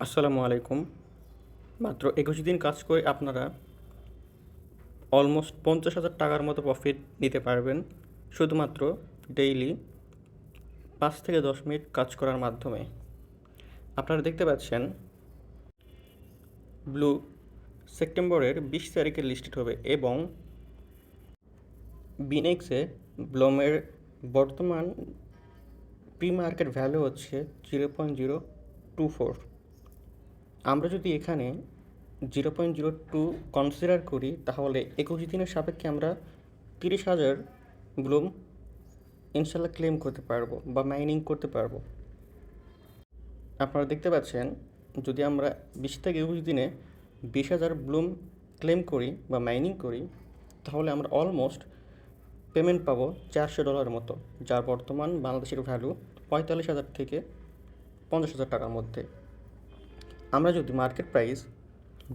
আসসালামু আলাইকুম। মাত্র ২১ দিন কাজ করে আপনারা অলমোস্ট ৫০,০০০ টাকার মতো প্রফিট নিতে পারবেন শুধুমাত্র ডেইলি ৫ থেকে ১০ মিনিট কাজ করার মাধ্যমে। আপনারা দেখতে পাচ্ছেন ব্লু সেপ্টেম্বরের ২০ তারিখে লিস্টেড হবে এবং বিনেক্সে ব্লুমের বর্তমান প্রি মার্কেট ভ্যালু হচ্ছে 0.024। আমরা যদি এখানে 0.02 কনসিডার করি তাহলে ২১ দিনের সাপেক্ষে আমরা ৩০,০০০ ব্লুম ইনশাল্লাহ ক্লেম করতে পারবো বা মাইনিং করতে পারবো। আপনারা দেখতে পাচ্ছেন যদি আমরা ২০ থেকে ২১ দিনে ২০,০০০ ব্লুম ক্লেম করি বা মাইনিং করি তাহলে আমরা অলমোস্ট পেমেন্ট পাবো $400 মতো, যার বর্তমান বাংলাদেশের ভ্যালু ৪৫,০০০ থেকে ৫০,০০০ টাকার মধ্যে। আমরা যদি মার্কেট প্রাইস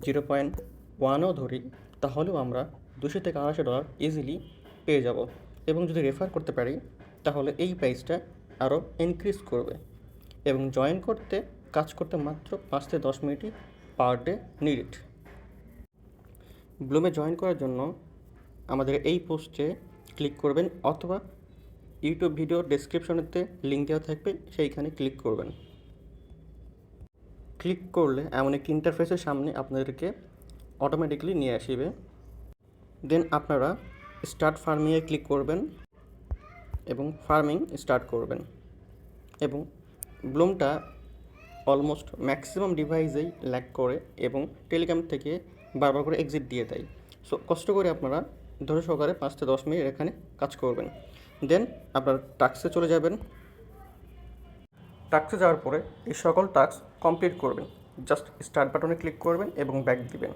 0.1ও ধরি তাহলেও আমরা $200 থেকে $250 ইজিলি পেয়ে যাব এবং যদি রেফার করতে পারি তাহলে এই প্রাইসটা আরও ইনক্রিজ করবে। এবং জয়েন করতে কাজ করতে মাত্র ৫ থেকে ১০ মিনিটই পার ডে নিডেড। ব্লুমে জয়েন করার জন্য আমাদের এই পোস্টে ক্লিক করবেন অথবা ইউটিউব ভিডিও ডেসক্রিপশনেতে লিঙ্ক দেওয়া থাকবে, সেইখানে ক্লিক করবেন। ক্লিক করলে এমন একটি ইন্টারফেসের সামনে আপনাদেরকে অটোমেটিক্যালি নিয়ে আসবে। দেন আপনারা স্টার্ট ফার্মিংয়ে ক্লিক করবেন এবং ফার্মিং স্টার্ট করবেন। এবং ব্লুমটা অলমোস্ট ম্যাক্সিমাম ডিভাইসেই ল্যাগ করে এবং টেলিগ্রাম থেকে বারবার করে এক্সিট দিয়ে দেয়। সো কষ্ট করে আপনারা ধৈর্য সহকারে ৫ থেকে ১০ মিনিট এখানে কাজ করবেন। দেন আপনার টাস্কে চলে যাবেন। টাস্কে যাওয়ার পরে এই সকল টাস্ক কমপ্লিট করবেন। জাস্ট স্টার্ট বাটনে ক্লিক করবেন এবং ব্যাক দিবেন।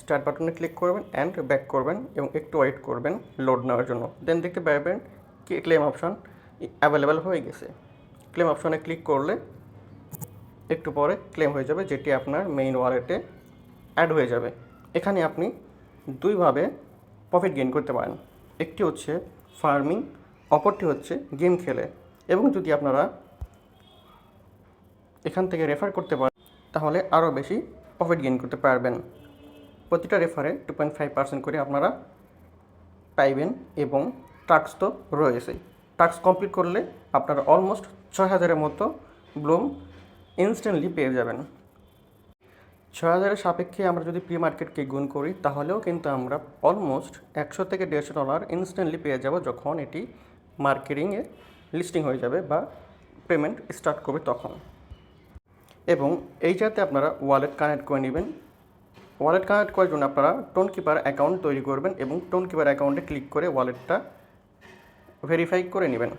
স্টার্ট বাটনে ক্লিক করবেন অ্যান্ড ব্যাক করবেন এবং একটু ওয়েট করবেন লোড নেওয়ার জন্য। দেন দেখতে পাবেন কি ক্লেম অপশন অ্যাভেলেবেল হয়ে গেছে। ক্লেম অপশনে ক্লিক করলে একটু পরে ক্লেম হয়ে যাবে, যেটি আপনার মেইন ওয়ালেটে অ্যাড হয়ে যাবে। এখানে আপনি দুইভাবে প্রফিট গেইন করতে পারেন। একটি হচ্ছে ফার্মিং, অপরটি হচ্ছে গেম খেলে। এবং যদি আপনারা এখান থেকে রেফার করতে পারেন তাহলে আরও বেশি প্রফিট গেইন করতে পারবেন। প্রতিটা রেফারে 2.5% করে আপনারা পাইবেন এবং টাস্ক তো রয়েছেই। টাস্ক কমপ্লিট করলে আপনারা অলমোস্ট ৬,০০০-এর মতো ব্লুম ইনস্ট্যান্টলি পেয়ে যাবেন। ৬,০০০-এর সাপেক্ষে আমরা যদি প্রি মার্কেটকে গুণ করি তাহলেও কিন্তু আমরা অলমোস্ট $100 থেকে $150 ইনস্ট্যান্টলি পেয়ে যাব যখন এটি মার্কেটিংয়ে লিস্টিং হয়ে যাবে বা পেমেন্ট স্টার্ট করবে তখন। এবং এই যাতে আপনারা ওয়ালেট কানেক্ট করে নেবেন। ওয়ালেট কানেক্ট করার জন্য আপনারা টোন কিপার অ্যাকাউন্ট তৈরি করবেন এবং টোন কিপার অ্যাকাউন্টে ক্লিক করে ওয়ালেটটা ভেরিফাই করে নেবেন।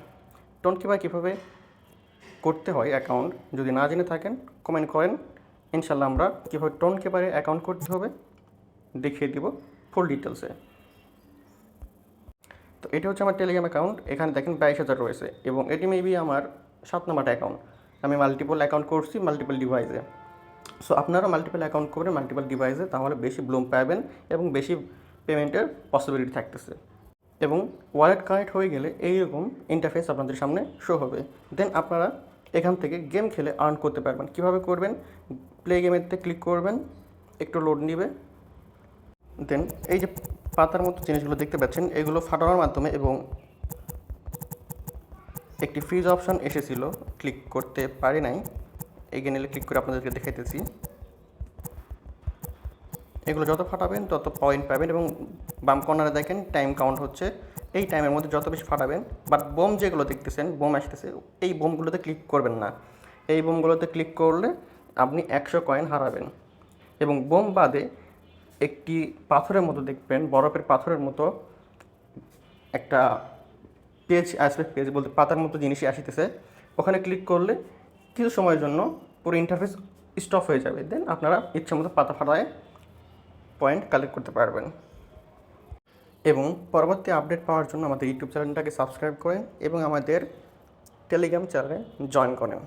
টোন কিপার কীভাবে করতে হয় অ্যাকাউন্ট যদি না জেনে থাকেন কমেন্ট করেন, ইনশাল্লাহ আমরা কীভাবে টোন কিপারে অ্যাকাউন্ট করতে হবে দেখিয়ে দিব ফুল ডিটেলসে। তো এটা হচ্ছে আমার টেলিগ্রাম অ্যাকাউন্ট। এখানে দেখেন 22,000 রয়েছে এবং এটি মেবি আমার 7 নম্বর অ্যাকাউন্ট। আমি মাল্টিপল অ্যাকাউন্ট করছি মাল্টিপল ডিভাইসে। সো আপনারা মাল্টিপল অ্যাকাউন্ট করবেন মাল্টিপল ডিভাইসে, তাহলে বেশি ব্লুম পাবেন এবং বেশি পেমেন্টের পসিবিলিটি থাকতেছে। এবং ওয়ালেট কানেক্ট হয়ে গেলে এইরকম ইন্টারফেস আপনাদের সামনে শো হবে। দেন আপনারা এখান থেকে গেম খেলে আর্ন করতে পারবেন। কীভাবে করবেন? প্লে গেমেতে ক্লিক করবেন, একটু লোড নেবে। দেন এই যে পাতার মতো জিনিসগুলো দেখতে পাচ্ছেন এগুলো ফাটানোর মাধ্যমে এবং একটি ফ্রিজ অপশান এসেছিল, ক্লিক করতে পারি নাই। এগিয়ে নিলে ক্লিক করে আপনাদেরকে দেখাইতেছি। এগুলো যত ফাটাবেন তত পয়েন্ট পাবেন এবং বাম কর্নারে দেখেন টাইম কাউন্ট হচ্ছে। এই টাইমের মধ্যে যত বেশি ফাটাবেন, বাট বোম যেগুলো দেখতেছেন বোম আসতেছে এই বোমগুলোতে ক্লিক করবেন না। এই বোমগুলোতে ক্লিক করলে আপনি 100 কয়েন হারাবেন। এবং বোম বাদে একটি পাথরের মতো দেখবেন, বরফের পাথরের মতো একটা পেজ আসবে, পেজ বলতে পাতার মতো জিনিসই আসিতেছে। ওখানে ক্লিক করলে কিছু সময়ের জন্য পুরো ইন্টারফেস স্টপ হয়ে যাবে। দেন আপনারা ইচ্ছা মতো পাতা ফাটায় পয়েন্ট কালেক্ট করতে পারবেন। এবং পরবর্তী আপডেট পাওয়ার জন্য আমাদের ইউটিউব চ্যানেলটাকে সাবস্ক্রাইব করেন এবং আমাদের টেলিগ্রাম চ্যানেলে জয়েন করেন।